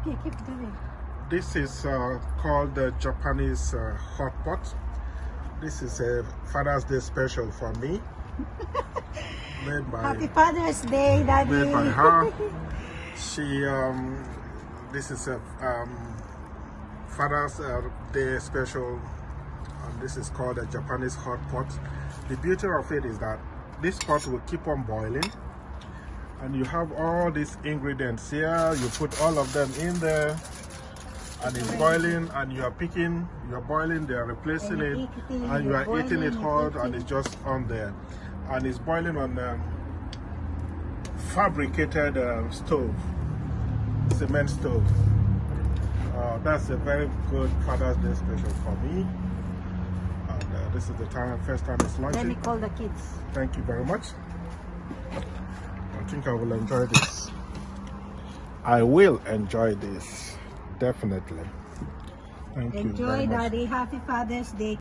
Okay, keep doing. This is called the Japanese HotPot. This is a Father's Day special for me. Made by, Happy Father's Day, Daddy. made by her. She, this is a Father's Day special, and this is called a Japanese HotPot. The beauty of it is that this pot will keep on boiling, and you have all these ingredients here. You put all of them in there, and it's boiling, and you are picking, you're boiling, they are replacing it, and you are eating it hot, and it's just on there. And it's boiling on fabricated stove, cement stove. That's a very good Father's Day special for me. And this is the first time it's launching. Let me call the kids. Thank you very much. I think I will enjoy this. I will enjoy this, definitely. Thank you very Enjoy, much. Daddy. Happy Father's Day.